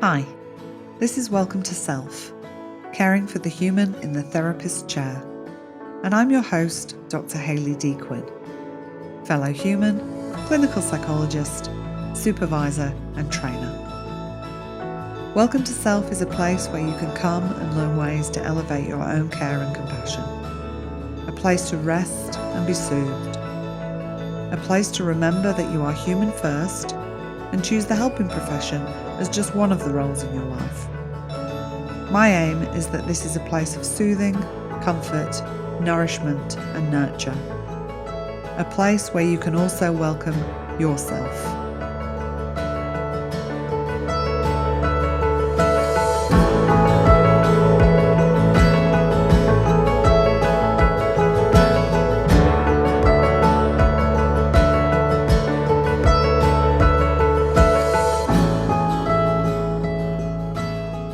Hi, this is Welcome to Self, caring for the human in the therapist's chair, and I'm your host, Dr Hayley D. Quinn, fellow human, clinical psychologist, supervisor and trainer. Welcome to Self is a place where you can come and learn ways to elevate your own care and compassion, a place to rest and be soothed, a place to remember that you are human first and choose the helping profession as just one of the roles in your life. My aim is that this is a place of soothing, comfort, nourishment and nurture. A place where you can also welcome yourself.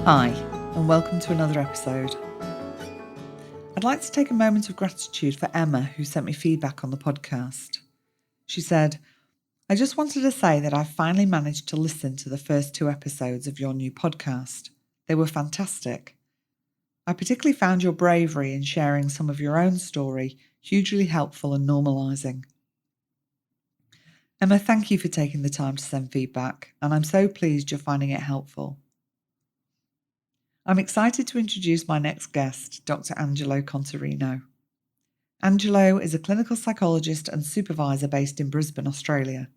Hi, and welcome to another episode. I'd like to take a moment of gratitude for Emma, who sent me feedback on the podcast. She said, I just wanted to say that I finally managed to listen to the first 2 episodes of your new podcast. They were fantastic. I particularly found your bravery in sharing some of your own story hugely helpful and normalising. Emma, thank you for taking the time to send feedback, and I'm so pleased you're finding it helpful. I'm excited to introduce my next guest, Dr Angelo Contarino. Angelo is a clinical psychologist and supervisor based in Brisbane, Australia.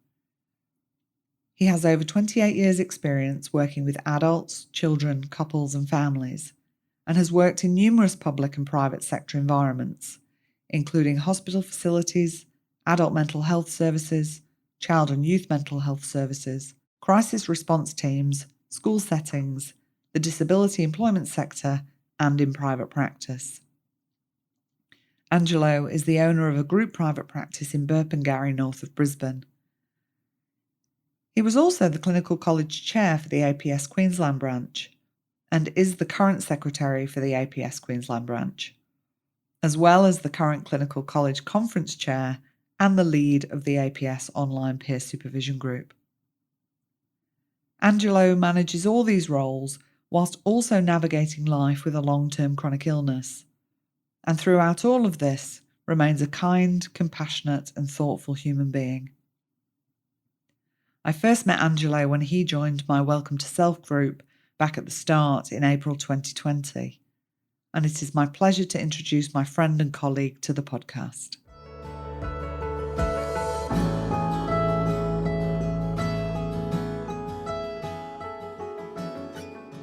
He has over 28 years' experience working with adults, children, couples and families, and has worked in numerous public and private sector environments, including hospital facilities, adult mental health services, child and youth mental health services, crisis response teams, school settings, the disability employment sector, and in private practice. Angelo is the owner of a group private practice in Burpengary, north of Brisbane. He was also the Clinical College Chair for the APS Queensland branch and is the current Secretary for the APS Queensland branch, as well as the current Clinical College Conference Chair and the lead of the APS Online Peer Supervision Group. Angelo manages all these roles whilst also navigating life with a long-term chronic illness, and throughout all of this remains a kind, compassionate and thoughtful human being. I first met Angelo when he joined my Welcome to Self group back at the start in April 2020, and it is my pleasure to introduce my friend and colleague to the podcast.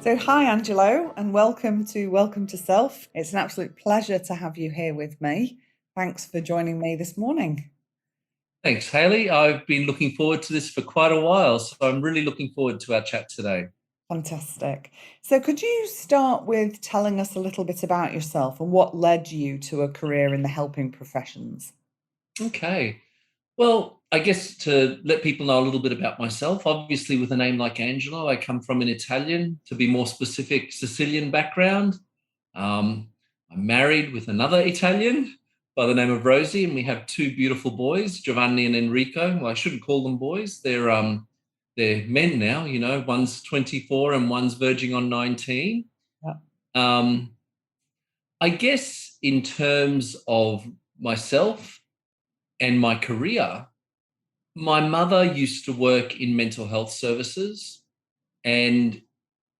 So hi Angelo, and welcome to Self. It's an absolute pleasure to have you here with me. Thanks for joining me this morning. Thanks, Hayley. I've been looking forward to this for quite a while, so I'm really looking forward to our chat today. Fantastic. So could you start with telling us a little bit about yourself and what led you to a career in the helping professions? Okay. Well, I guess to let people know a little bit about myself, obviously with a name like Angelo, I come from an Italian, to be more specific, Sicilian background. I'm married with another Italian by the name of Rosie, and we have 2 beautiful boys, Giovanni and Enrico. Well, I shouldn't call them boys. They're men now, you know, one's 24 and one's verging on 19. Yeah. I guess in terms of myself and my career, my mother used to work in mental health services and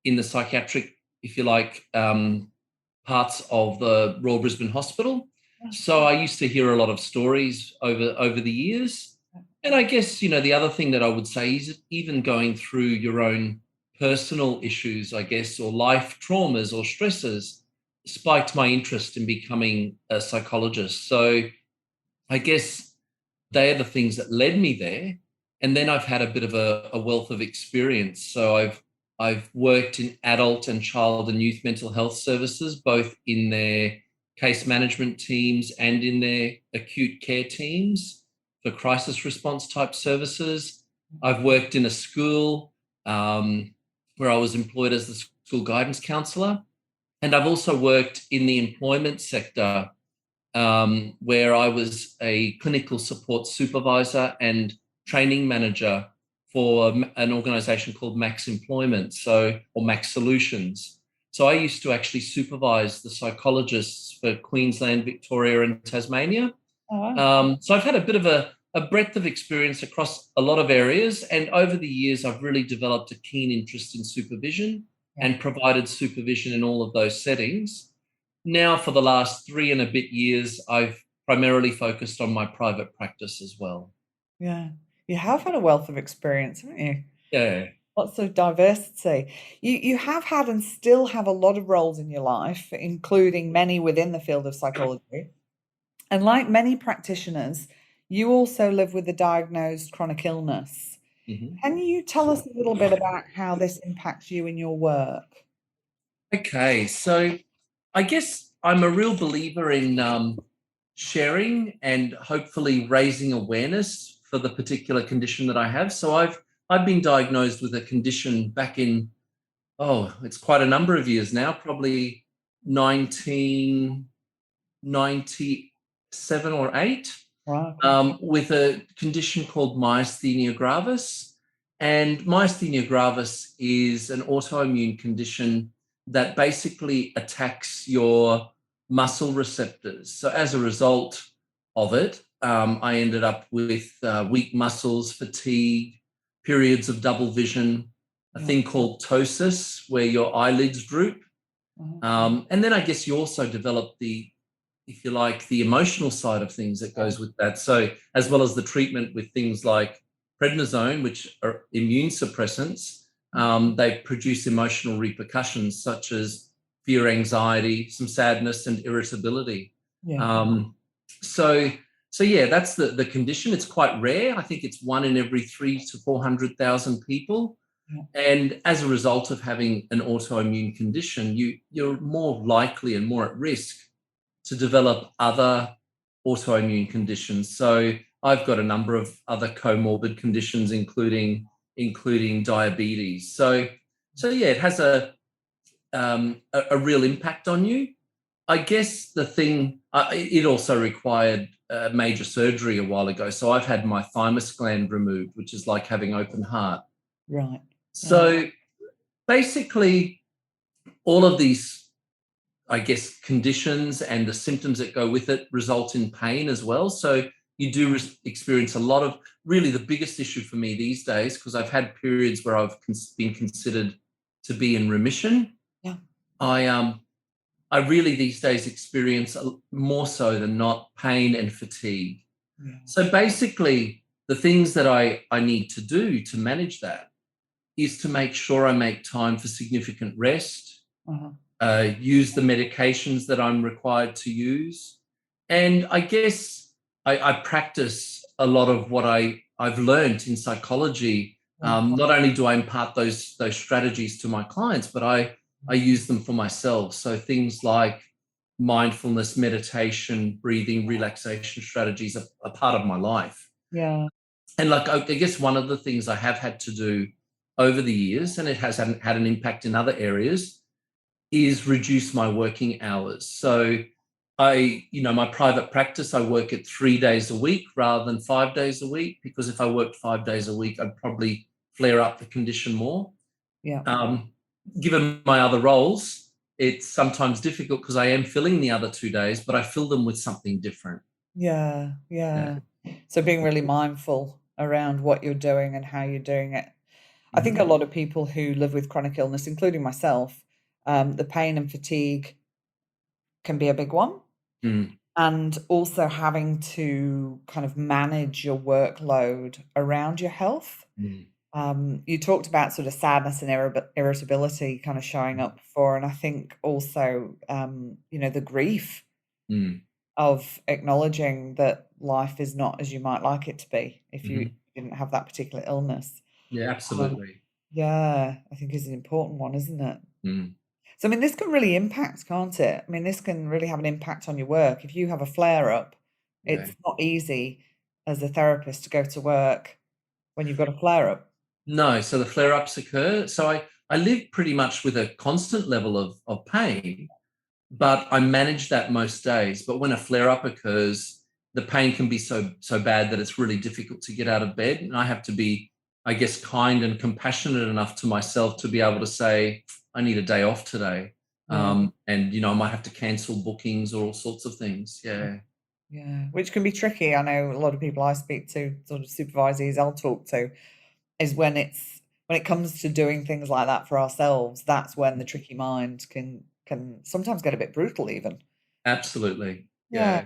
in the psychiatric, if you like, parts of the Royal Brisbane Hospital. So I used to hear a lot of stories over the years. And I guess, you know, the other thing that I would say is even going through your own personal issues, I guess, or life traumas or stresses spiked my interest in becoming a psychologist. So I guess they are the things that led me there. And then I've had a bit of a wealth of experience. So I've worked in adult and child and youth mental health services, both in their case management teams and in their acute care teams for crisis response type services. I've worked in a school where I was employed as the school guidance counsellor. And I've also worked in the employment sector where I was a clinical support supervisor and training manager for an organization called Max Employment, or Max Solutions. So I used to actually supervise the psychologists for Queensland, Victoria, and Tasmania. Oh, wow. So I've had a bit of a breadth of experience across a lot of areas. And over the years, I've really developed a keen interest in supervision and provided supervision in all of those settings. Now, for the last 3 and a bit years, I've primarily focused on my private practice as well. Yeah. You have had a wealth of experience, haven't you? Yeah. Lots of diversity. You have had and still have a lot of roles in your life, including many within the field of psychology. And like many practitioners, you also live with a diagnosed chronic illness. Mhm. Can you tell us a little bit about how this impacts you in your work? Okay, so I guess I'm a real believer in sharing and hopefully raising awareness for the particular condition that I have. So I've been diagnosed with a condition back in, it's quite a number of years now, probably 1997 or 8, Wow. Okay. with a condition called myasthenia gravis. And myasthenia gravis is an autoimmune condition that basically attacks your muscle receptors. So as a result of it, I ended up with weak muscles, fatigue, periods of double vision, a Yeah. thing called ptosis, where your eyelids droop. Uh-huh. And then I guess you also develop if you like, the emotional side of things that Yeah. goes with that. So, as well as the treatment with things like prednisone, which are immune suppressants, they produce emotional repercussions such as fear, anxiety, some sadness, and irritability. Yeah. Um, so, so yeah, that's the condition. It's quite rare. I think it's 1 in every 3 to 400,000 people. Yeah. And as a result of having an autoimmune condition, you're more likely and more at risk to develop other autoimmune conditions. So I've got a number of other comorbid conditions, including diabetes. So yeah, it has a real impact on you. I guess the thing, it also required major surgery a while ago. So I've had my thymus gland removed, which is like having open heart. Right. Right. So basically, all of these, I guess, conditions and the symptoms that go with it result in pain as well. So you do experience a lot of, really the biggest issue for me these days, because I've had periods where I've been considered to be in remission. Yeah. I really these days experience more so than not pain and fatigue. Yeah. So basically, the things that I need to do to manage that is to make sure I make time for significant rest, Uh-huh. use the medications that I'm required to use. And I guess I practice a lot of what I've learned in psychology. Yeah. Not only do I impart those strategies to my clients, but I use them for myself. So things like mindfulness, meditation, breathing, relaxation strategies are part of my life. Yeah. And like I guess one of the things I have had to do over the years, and it has had an impact in other areas, is reduce my working hours. So my private practice, I work at 3 days a week rather than 5 days a week, because if I worked 5 days a week, I'd probably flare up the condition more. Yeah. Given my other roles, it's sometimes difficult because I am filling the other 2 days, but I fill them with something different. Yeah. Yeah. Yeah. So being really mindful around what you're doing and how you're doing it. I think Mhm. a lot of people who live with chronic illness, including myself, the pain and fatigue can be a big one. Mm, And also having to kind of manage your workload around your health. mm, You talked about sort of sadness and irritability kind of showing up before, and I think also, the grief mm, of acknowledging that life is not as you might like it to be if you mhm. didn't have that particular illness. Yeah, Um, absolutely. yeah, I think is an important one, isn't it? Mm, So, I mean, this can really impact, can't it? I mean, this can really have an impact on your work. If you have a flare up, yeah. it's not easy as a therapist to go to work when you've got a flare up. No, so the flare-ups occur. So I live pretty much with a constant level of pain, but I manage that most days. But when a flare-up occurs, the pain can be so bad that it's really difficult to get out of bed, and I have to be I guess, kind and compassionate enough to myself to be able to say, I need a day off today. Yeah. And, I might have to cancel bookings or all sorts of things. Yeah. Yeah, which can be tricky. I know a lot of people I speak to, sort of supervisees I'll talk to, is when it comes to doing things like that for ourselves, that's when the tricky mind can sometimes get a bit brutal even. Absolutely. Yeah.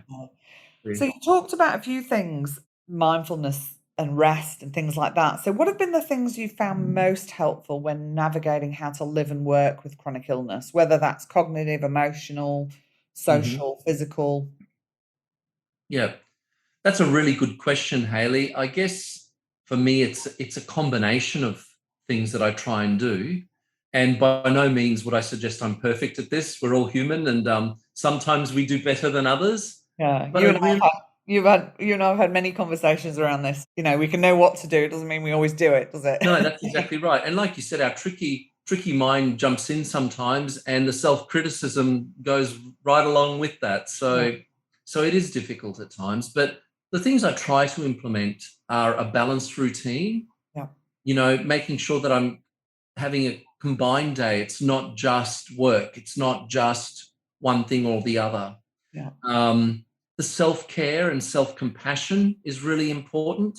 Yeah. So you talked about a few things, mindfulness and rest and things like that. So what have been the things you found most helpful when navigating how to live and work with chronic illness, whether that's cognitive, emotional, Mhm. social, physical? Yeah. That's a really good question, Hayley. I guess for me, it's a combination of things that I try and do. And by no means would I suggest I'm perfect at this. We're all human, and sometimes we do better than others. Yeah, But I really, you and I have had many conversations around this. You know, we can know what to do. It doesn't mean we always do it, does no, it? that's exactly right. And like you said, our tricky mind jumps in sometimes, and the self criticism goes right along with that. Yeah, So it is difficult at times. But the things I try to implement are a balanced routine. yeah, Making sure that I'm having a combined day. It's not just work. It's not just one thing or the other. yeah, Um, the self care and self compassion is really important.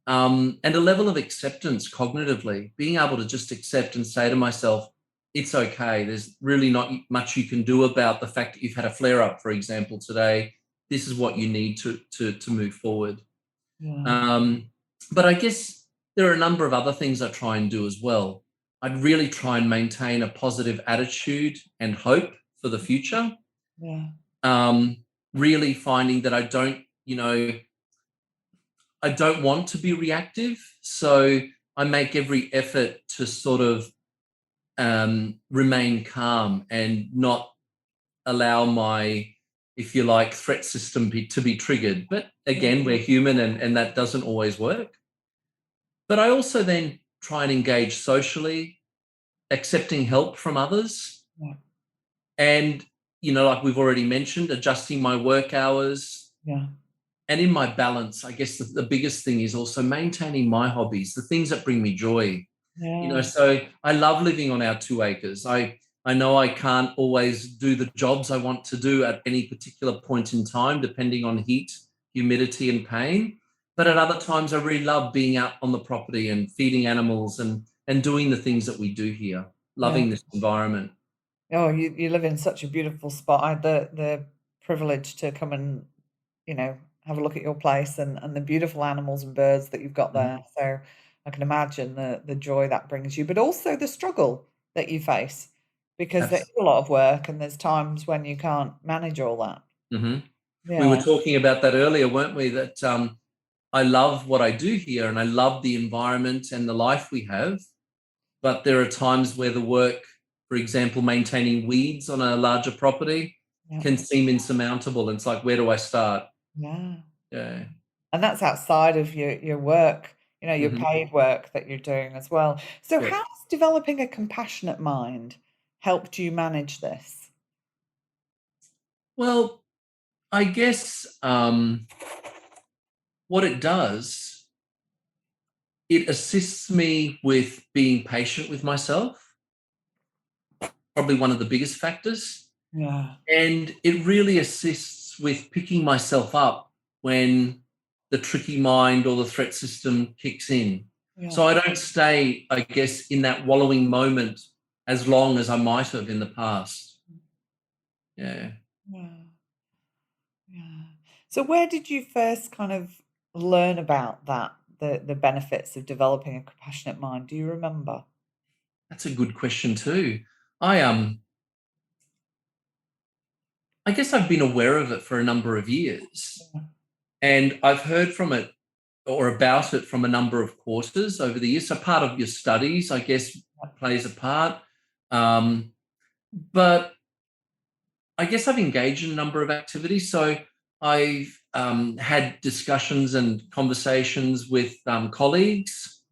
And a level of acceptance cognitively, being able to just accept and say to myself, it's okay. There's really not much you can do about the fact that you've had a flare up, for example, today. This is what you need to move forward. yeah, Um, but I guess there are a number of other things I try and do as well. I'd really try and maintain a positive attitude and hope for the future. yeah, Um, really finding that I don't want to be reactive. So I make every effort to sort of remain calm and not allow my, if you like, threat system to be triggered. But yeah, again, we're human, and that doesn't always work. But I also then try and engage socially, accepting help from others. yeah, And, like we've already mentioned, adjusting my work hours. yeah, And in my balance, I guess the biggest thing is also maintaining my hobbies, the things that bring me joy. yeah, So I love living on our 2 acres. I know I can't always do the jobs I want to do at any particular point in time, depending on heat, humidity, and pain. But at other times, I really love being out on the property and feeding animals and doing the things that we do here, yeah. loving this environment. Oh, you live in such a beautiful spot. I had the privilege to come and, you know, have a look at your place and the beautiful animals and birds that you've got Mhm. there. So I can imagine the joy that brings you, but also the struggle that you face because there is a lot of work and there's times when you can't manage all that. Absolutely. We were Yeah, talking about that earlier, weren't we? That I love what I do here and I love the environment and the life we have. But there are times where the work, for example, maintaining weeds on a larger property, yeah, can seem insurmountable. It's like, where do I start? yeah. Yeah. And that's outside of your work, you know, your Hmm. paid work that you're doing as well. So Yeah. how has developing a compassionate mind helped you manage this? Well, I guess what it does, it assists me with being patient with myself, probably one of the biggest factors. Yeah, And it really assists with picking myself up when the tricky mind or the threat system kicks in. yeah, So I don't stay, I guess, in that wallowing moment as long as I might have in the past. Yeah. yeah, yeah. So where did you first kind of learn about that, the benefits of developing a compassionate mind? Do you remember? That's a good question too. I guess I've been aware of it for a number of years, Yeah, and I've heard from it or about it from a number of quarters over the years. So part of your studies, I guess, plays a part. Um, but I guess I've engaged in a number of activities. So I've had discussions and conversations with colleagues.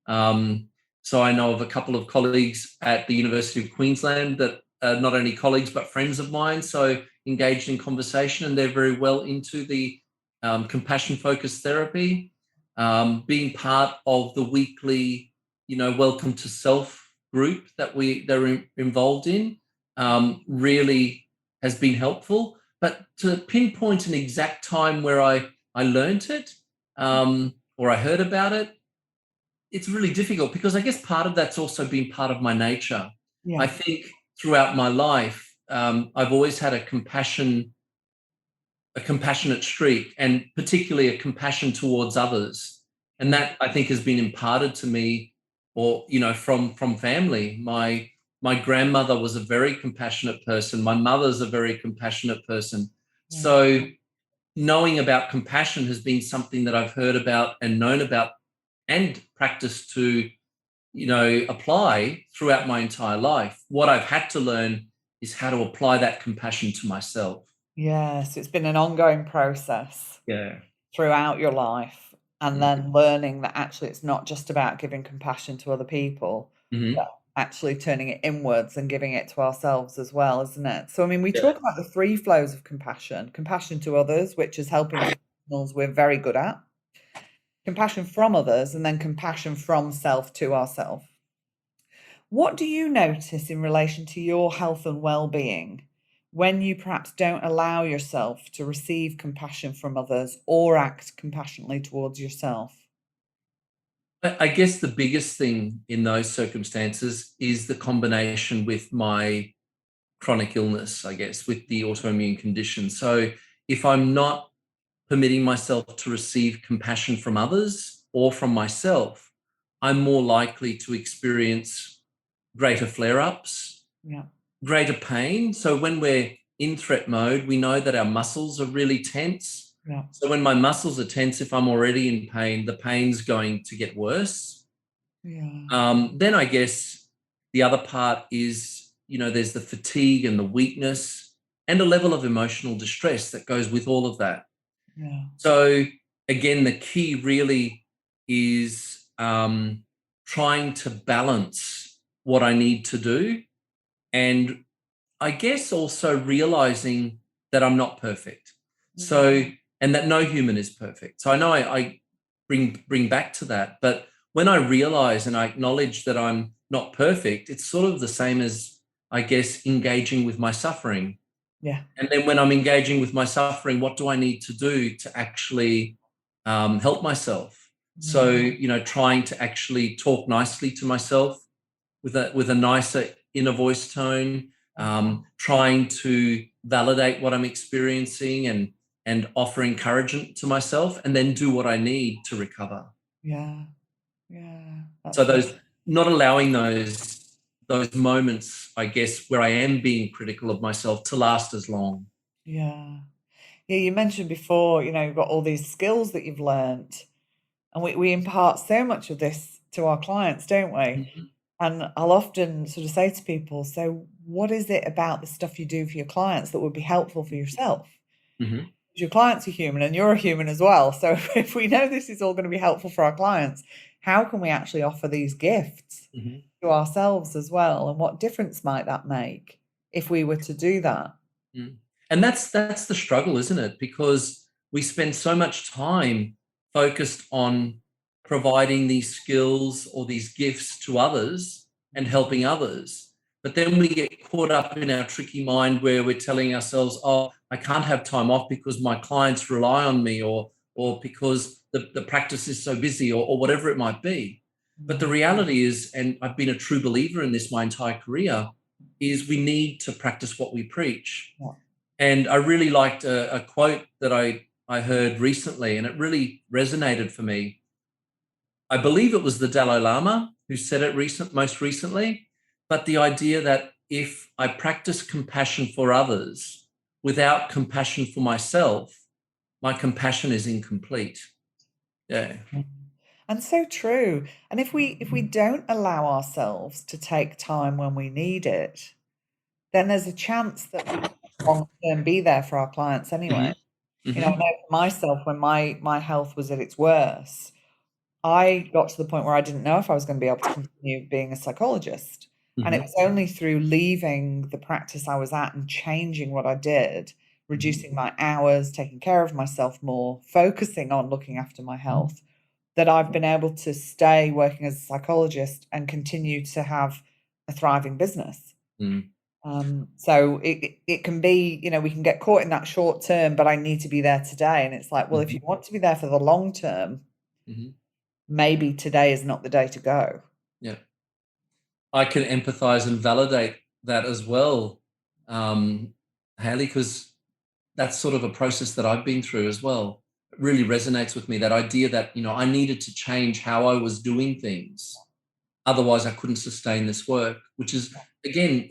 Um, so I know of a couple of colleagues at the University of Queensland that are not only colleagues but friends of mine. So engaged in conversation, and they're very well into the compassion focused therapy. being part of the weekly, Welcome to Self group that they're involved in, really has been helpful. But to pinpoint an exact time where I learned it, or I heard about it, it's really difficult, because I guess part of that's also been part of my nature. I Yeah. think throughout my life, I've always had a compassionate streak, and particularly a compassion towards others. And that, I think, has been imparted to me, or from family. My grandmother was a very compassionate person. My mother's a very compassionate person. Yeah. So knowing about compassion has been something that I've heard about and known about and practiced to apply throughout my entire life. What I've had to learn is how to apply that compassion to myself. Yes, it's been an ongoing process Yeah. throughout your life, and Mm. then learning that actually it's not just about giving compassion to other people, Mhm. but actually turning it inwards and giving it to ourselves as well, isn't it? So, I mean, we Yeah. talk about the three flows of compassion: compassion to others, which is helping professionals we're very good at, compassion from others, and then compassion from self to ourself. What do you notice in relation to your health and well-being when you perhaps don't allow yourself to receive compassion from others or act compassionately towards yourself? I guess the biggest thing in those circumstances is the combination with my chronic illness, I guess, with the autoimmune condition. So if I'm not permitting myself to receive compassion from others or from myself, I'm more likely to experience greater flare ups, Yeah, greater pain. So when we're in threat mode, we know that our muscles are really tense. yeah, So when my muscles are tense, if I'm already in pain, the pain's going to get worse. yeah, Then I guess the other part is, there's the fatigue and the weakness and a level of emotional distress that goes with all of that. yeah, So again, the key really is trying to balance what I need to do, and I guess also realizing that I'm not perfect. yeah, So, and that no human is perfect. So I know I bring back to that, but when I realize and I acknowledge that I'm not perfect, it's sort of the same as, I guess, engaging with my suffering. yeah, And then when I'm engaging with my suffering, what do I need to do to actually help myself? So, yeah, trying to actually talk nicely to myself with a nicer inner voice tone, trying to validate what I'm experiencing and offer encouragement to myself, and then do what I need to recover. yeah, yeah. So That's those not allowing those moments, I guess, where I am being critical of myself to last as long. yeah. Yeah, you mentioned before, you've got all these skills that you've learnt, and we impart so much of this to our clients, don't we? Mhm. And I'll often sort of say to people, so what is it about the stuff you do for your clients that would be helpful for yourself? Mhm. Your clients are human and you're a human as well. So if we know this is all going to be helpful for our clients, how can we actually offer these gifts Mhm. to ourselves as well? And what difference might that make if we were to do that? Mm. And that's the struggle, isn't it? Because we spend so much time focused on providing these skills or these gifts to others and helping others. But then we get caught up in our tricky mind where we're telling ourselves, oh, I can't have time off because my clients rely on me, or because the practice is so busy, or whatever it might be. But the Yeah, reality is, and I've been a true believer in this my entire career, is we need to practice what we preach. yeah, And I really liked a quote that I heard recently, and it really resonated for me. I believe it was the Dalai Lama who said it most recently, but the idea that if I practice compassion for others without compassion for myself, my compassion is incomplete. Yeah. yeah. And so true. And if we don't allow ourselves to take time when we need it, then there's a chance that we can't long term be there for our clients anyway. Hmm. I Hmm. know for myself, when my health was at its worst, I got to the point where I didn't know if I was going to be able to continue being a psychologist. And it Hmm. was only through leaving the practice I was at and changing what I did, Hmm. reducing my hours, taking care of myself more, focusing on looking after my health, that I've been able to stay working as a psychologist and continue to have a thriving business. Mm. So it can be, we can get caught in that short term, but I need to be there today. And it's like, well, if you want to be there for the long term, maybe today is not the day to go. Yeah. I can empathize and validate that as well, Hayley, because that's sort of a process that I've been through as well. It really resonates with me, that idea that, I needed to change how I was doing things. Otherwise, I couldn't sustain this work, which is, again,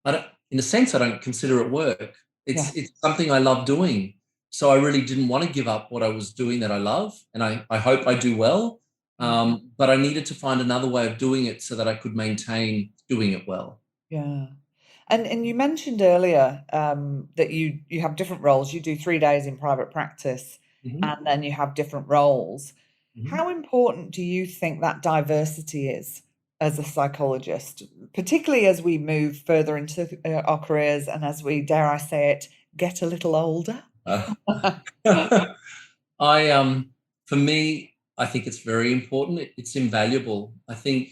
I don't, in a sense, I don't consider it work. It's something I love doing. So I really didn't want to give up what I was doing that I love. And I hope I do well. But I needed to find another way of doing it so that I could maintain doing it well. Yeah. And you mentioned earlier that you have different roles. You do 3 days in private practice, and then you have different roles. How important do you think that diversity is as a psychologist, particularly as we move further into our careers and as we, dare I say it, get a little older? For me, I think it's very important. It's invaluable. I think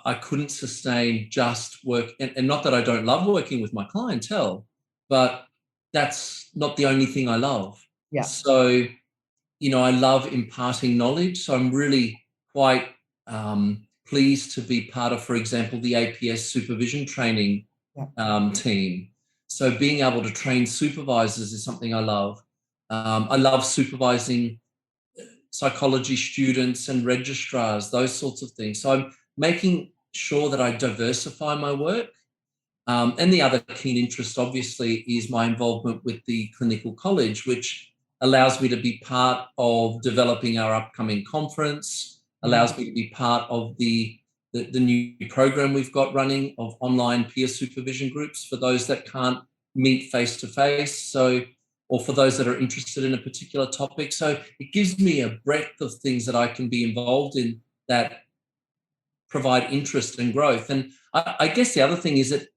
I couldn't sustain just work, and not that I don't love working with my clientele, but that's not the only thing I love. Yeah. So, I love imparting knowledge. So I'm really quite pleased to be part of, for example, the APS supervision training team. So being able to train supervisors is something I love. I love supervising psychology students and registrars, those sorts of things. So I'm making sure that I diversify my work. And the other keen interest, obviously, is my involvement with the clinical college, which allows me to be part of developing our upcoming conference, allows me to be part of the new program we've got running of online peer supervision groups for those that can't meet face-to-face. So, or for those that are interested in a particular topic. So it gives me a breadth of things that I can be involved in that provide interest and growth. And I guess the other thing is that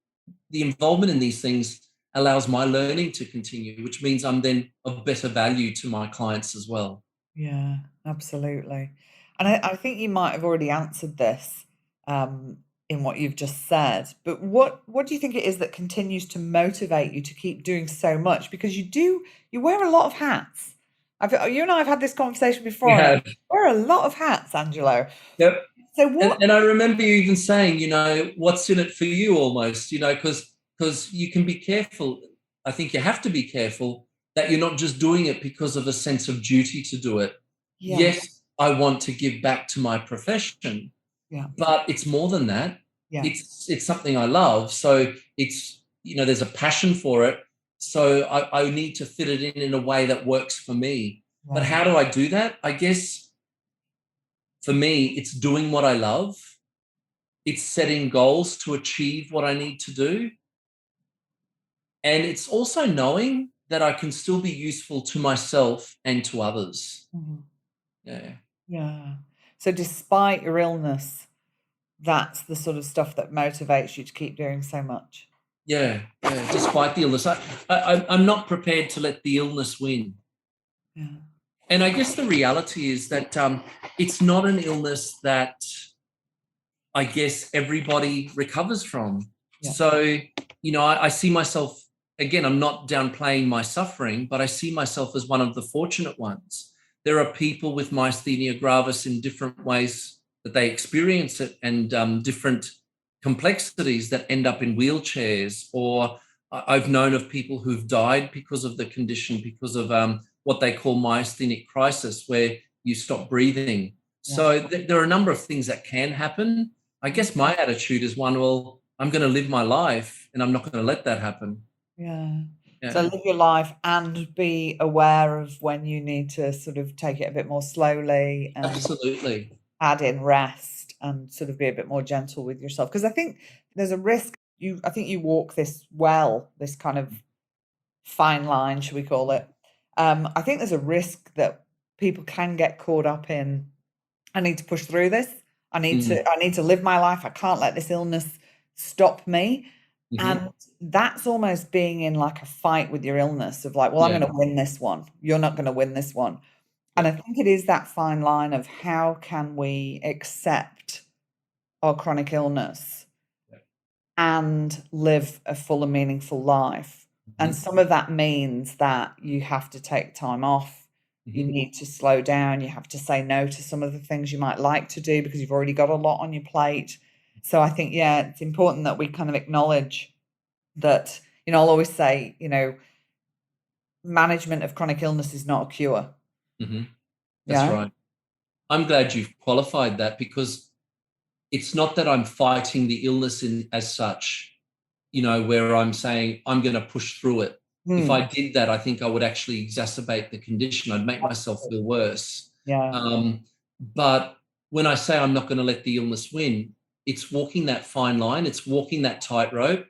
the involvement in these things allows my learning to continue, which means I'm then of better value to my clients as well. Yeah, absolutely. And I think you might have already answered this in what you've just said, but what do you think it is that continues to motivate you to keep doing so much? Because you wear a lot of hats. You and I have had this conversation before. Yeah. And I wear a lot of hats, Angelo. Yep. So what? And I remember you even saying, what's in it for you almost, because you can be careful. I think you have to be careful that you're not just doing it because of a sense of duty to do it. Yeah. Yes, I want to give back to my profession, but it's more than that. Yeah. It's something I love. So it's, there's a passion for it. So I need to fit it in a way that works for me. Right. But how do I do that? I guess for me, it's doing what I love. It's setting goals to achieve what I need to do. And it's also knowing that I can still be useful to myself and to others. Yeah. Yeah. So despite your illness, that's the sort of stuff that motivates you to keep doing so much. Yeah. Despite the illness, I'm not prepared to let the illness win. Yeah. And I guess the reality is that it's not an illness that I guess everybody recovers from. Yeah. So, I see myself, again, I'm not downplaying my suffering, but I see myself as one of the fortunate ones. There are people with myasthenia gravis in different ways that they experience it, and different complexities that end up in wheelchairs. Or I've known of people who've died because of the condition, because of what they call myasthenic crisis, where you stop breathing. Yeah. So there are a number of things that can happen. I guess my attitude is one, well, I'm going to live my life and I'm not going to let that happen. Yeah. So live your life and be aware of when you need to sort of take it a bit more slowly. And absolutely. Add in rest and sort of be a bit more gentle with yourself. Because I think there's a risk. I think you walk this kind of fine line, should we call it? I think there's a risk that people can get caught up in, I need to push through this. I need to live my life. I can't let this illness stop me. And that's almost being in like a fight with your illness of like, well, I'm going to win this one. You're not going to win this one. And Yeah. I think it is that fine line of how can we accept our chronic illness Yeah. and live a full and meaningful life. And Mhm. some of that means that you have to take time off, you Mhm. need to slow down, you have to say no to some of the things you might like to do because you've already got a lot on your plate. So I think, yeah, it's important that we kind of acknowledge that, I'll always say, management of chronic illness is not a cure. Mhm. That's Yeah. right. I'm glad you've qualified that, because it's not that I'm fighting the illness in as such, where I'm saying I'm going to push through it. If Hmm. I did that, I think I would actually exacerbate the condition. I'd make myself feel worse. Yeah. But when I say I'm not going to let the illness win, it's walking that fine line. It's walking that tightrope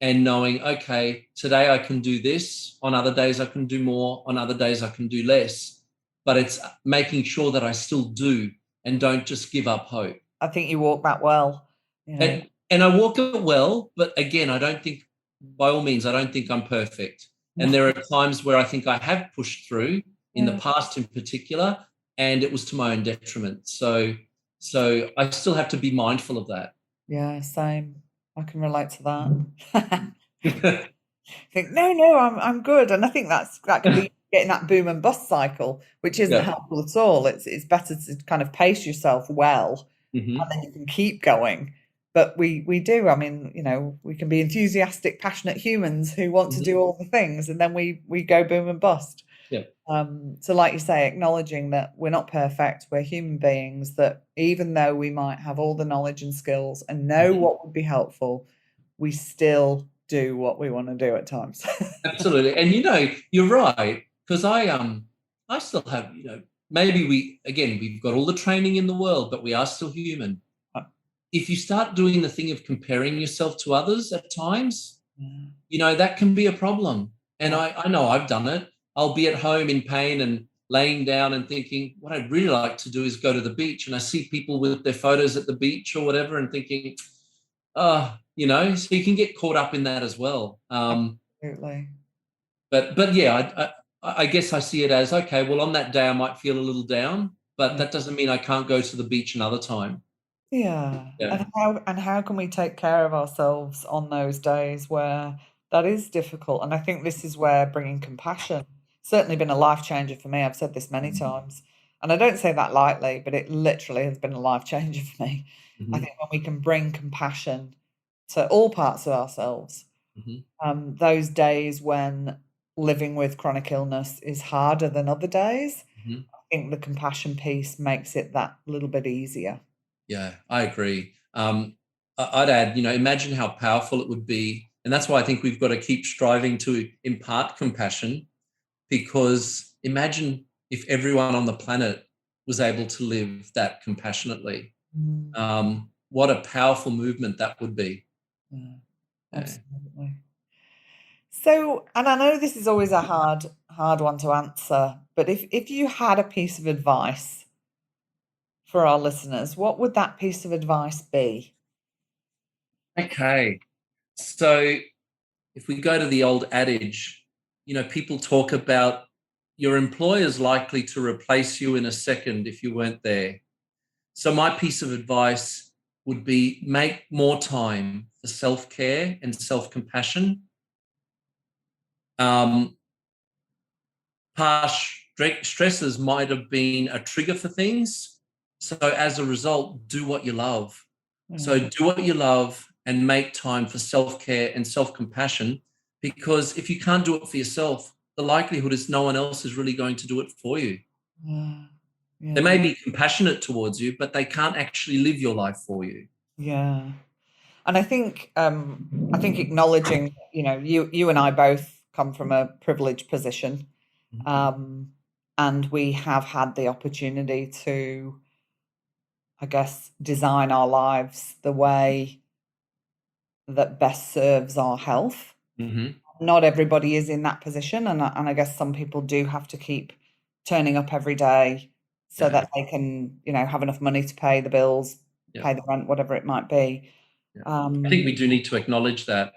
and knowing, okay, today I can do this. On other days, I can do more. On other days, I can do less. But it's making sure that I still do and don't just give up hope. I think you walk that well, And I walk it well, but again, I don't think, by all means, I don't think I'm perfect. And there are times where I think I have pushed through, in the Yeah. past in particular, and it was to my own detriment. So I still have to be mindful of that. Yeah, same. I can relate to that. Yeah. Think, no, I'm good. And I think that can be getting that boom and bust cycle, which isn't helpful at all. It's better to kind of pace yourself well, and Hmm. then you can keep going. But we do. I mean, we can be enthusiastic, passionate humans who want to Hmm. do all the things, and then we go boom and bust. Yeah. So like you say, acknowledging that we're not perfect, we're human beings, that even though we might have all the knowledge and skills and know Hmm. what would be helpful, we still do what we want to do at times. Absolutely. And you're right, because I still have, maybe we've got all the training in the world, but we are still human. If you start doing the thing of comparing yourself to others at times, that can be a problem. And I know I've done it. I'll be at home in pain and laying down and thinking, what I'd really like to do is go to the beach. And I see people with their photos at the beach or whatever and thinking, so you can get caught up in that as well. Absolutely. But yeah, I guess I see it as, okay, well, on that day I might feel a little down, but Yeah. that doesn't mean I can't go to the beach another time. Yeah. Yeah. And how can we take care of ourselves on those days where that is difficult? And I think this is where bringing compassion certainly been a life changer for me. I've said this many times, and I don't say that lightly, but it literally has been a life changer for me. I Hmm. think when we can bring compassion to all parts of ourselves, Hmm. those days when living with chronic illness is harder than other days, Hmm. I think the compassion piece makes it that little bit easier. Yeah, I agree. I'd add, imagine how powerful it would be. And that's why I think we've got to keep striving to impart compassion, because imagine if everyone on the planet was able to live that compassionately. Mm, What a powerful movement that would be. yeah, Yeah. absolutely. So, and I know this is always a hard one to answer, but if you had a piece of advice for our listeners, what would that piece of advice be? Okay. So if we go to the old adage, people talk about your employer's likely to replace you in a second if you weren't there. So my piece of advice would be, make more time for self-care and self-compassion. Um, Past stresses might have been a trigger for things. So as a result, do what you love. So Yeah, do what you love and make time for self-care and self-compassion, because if you can't do it for yourself, the likelihood is no one else is really going to do it for you. yeah, They yeah, may be compassionate towards you, but they can't actually live your life for you. yeah. And I think acknowledging, you and I both come from a privileged position, Mhm. um, and we have had the opportunity to, I guess, design our lives the way that best serves our health. Mhm. Not everybody is in that position, and I guess some people do have to keep turning up every day so Yeah. that they can, have enough money to pay the bills, Yeah. pay the rent, whatever it might be. Yeah. I think Um, we do need to acknowledge that.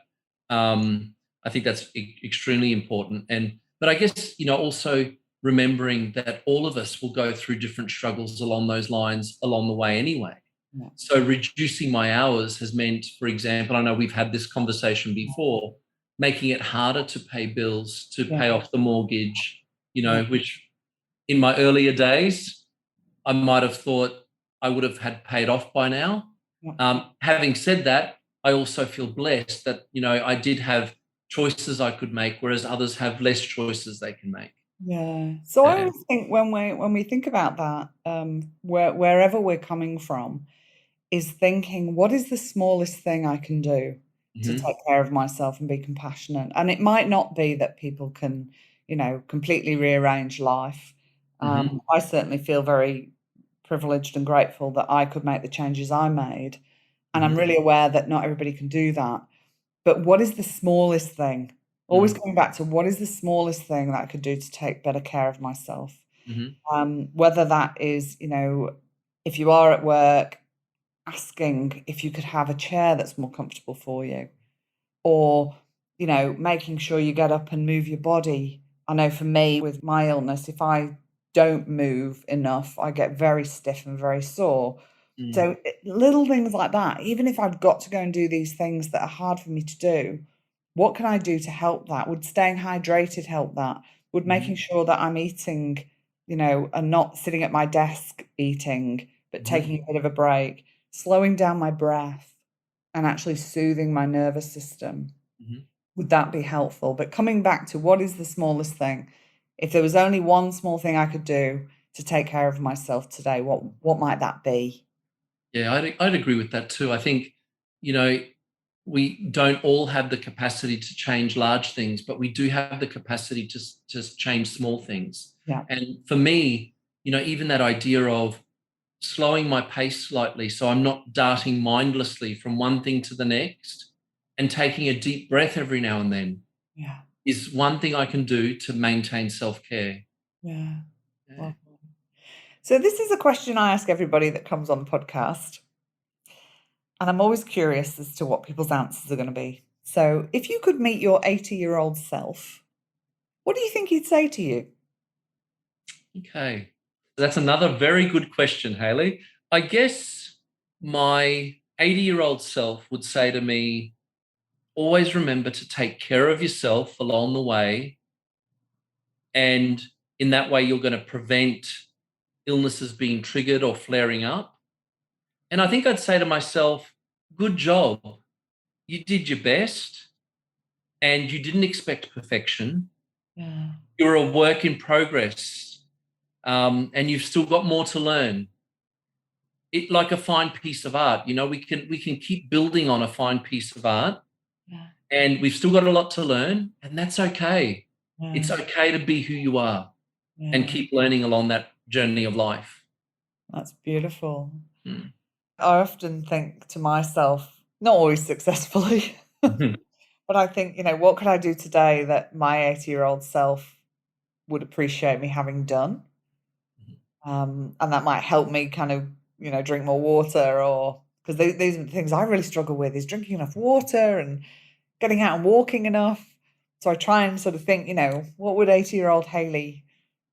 I think that's extremely important. But I guess, also remembering that all of us will go through different struggles along those lines along the way anyway. Yeah. So reducing my hours has meant, for example, I know we've had this conversation before, making it harder to pay bills, to pay off the mortgage, which in my earlier days, I might have thought I would have had paid off by now. Having said that, I also feel blessed that, I did have choices I could make, whereas others have less choices they can make. Yeah. So I always think when we think about that, wherever we're coming from, is thinking, what is the smallest thing I can do to take care of myself and be compassionate? And it might not be that people can, completely rearrange life. I certainly feel very privileged and grateful that I could make the changes I made. And I'm really aware that not everybody can do that. But what is the smallest thing? Always coming back to what is the smallest thing that I could do to take better care of myself? Whether that is, if you are at work, asking if you could have a chair that's more comfortable for you, or, making sure you get up and move your body. I know for me, with my illness, if I don't move enough, I get very stiff and very sore. So little things like that, even if I've got to go and do these things that are hard for me to do, what can I do to help that? Would staying hydrated help that? Would making sure that I'm eating, and not sitting at my desk eating, but taking a bit of a break, slowing down my breath and actually soothing my nervous system. Would that be helpful? But coming back to what is the smallest thing? If there was only one small thing I could do to take care of myself today, what might that be? Yeah, I'd agree with that too. I think, we don't all have the capacity to change large things, but we do have the capacity to change small things. Yeah. And for me, even that idea of slowing my pace slightly so I'm not darting mindlessly from one thing to the next and taking a deep breath every now and then is one thing I can do to maintain self-care. Yeah. Well, so this is a question I ask everybody that comes on the podcast. And I'm always curious as to what people's answers are going to be. So if you could meet your 80-year-old self, what do you think he'd say to you? Okay. That's another very good question, Hayley. I guess my 80-year-old self would say to me, always remember to take care of yourself along the way. And in that way, you're going to prevent illnesses being triggered or flaring up. And I think I'd say to myself, good job. You did your best and you didn't expect perfection. Yeah. You're a work in progress, and you've still got more to learn. It like a fine piece of art, we can keep building on a fine piece of art, and we've still got a lot to learn, and that's okay. It's okay to be who you are and keep learning along that journey of life. That's beautiful. I often think to myself, not always successfully, but I think, what could I do today that my 80-year-old self would appreciate me having done? And that might help me kind of, drink more water, or because these are the things I really struggle with, is drinking enough water and getting out and walking enough. So I try and sort of think, what would 80-year-old Hayley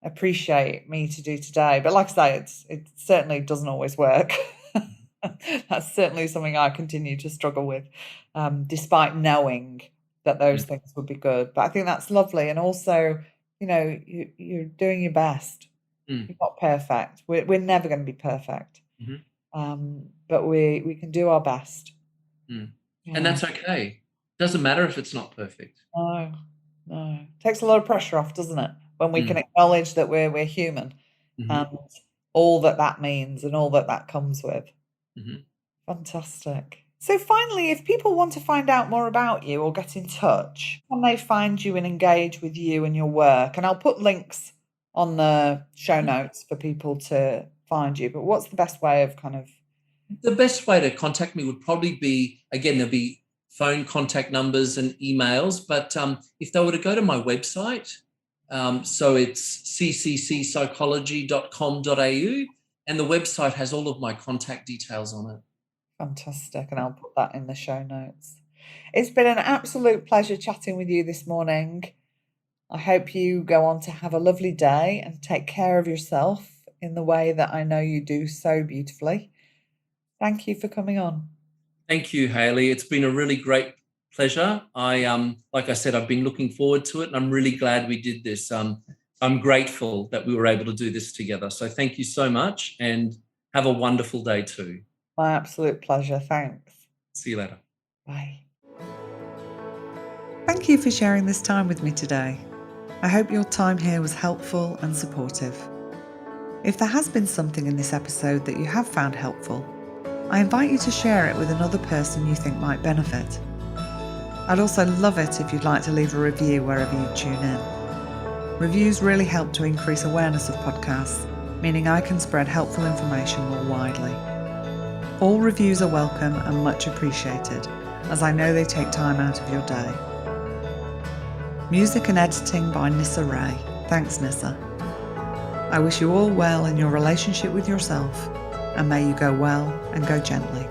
appreciate me to do today? But like I say, it certainly doesn't always work. That's certainly something I continue to struggle with, despite knowing that those things would be good. But I think that's lovely. And also, you're doing your best. You're not perfect. We're never going to be perfect. But we can do our best. And that's okay. Doesn't matter if it's not perfect. No. Takes a lot of pressure off, doesn't it? When we can acknowledge that we're human, and all that means and all that comes with. Fantastic. So finally, if people want to find out more about you or get in touch, can they find you and engage with you and your work? And I'll put links on the show notes for people to find you. But what's the best way of The best way to contact me would probably be, again, there'll be phone contact numbers and emails. But if they were to go to my website, so it's cccpsychology.com.au, and the website has all of my contact details on it. Fantastic. And I'll put that in the show notes. It's been an absolute pleasure chatting with you this morning. I hope you go on to have a lovely day and take care of yourself in the way that I know you do so beautifully. Thank you for coming on. Thank you, Hayley. It's been a really great pleasure. Like I said, I've been looking forward to it, and I'm really glad we did this. I'm grateful that we were able to do this together. So thank you so much, and have a wonderful day too. My absolute pleasure. Thanks. See you later. Bye. Thank you for sharing this time with me today. I hope your time here was helpful and supportive. If there has been something in this episode that you have found helpful, I invite you to share it with another person you think might benefit. I'd also love it if you'd like to leave a review wherever you tune in. Reviews really help to increase awareness of podcasts, meaning I can spread helpful information more widely. All reviews are welcome and much appreciated, as I know they take time out of your day. Music and editing by Nissa Ray. Thanks, Nissa. I wish you all well in your relationship with yourself, and may you go well and go gently.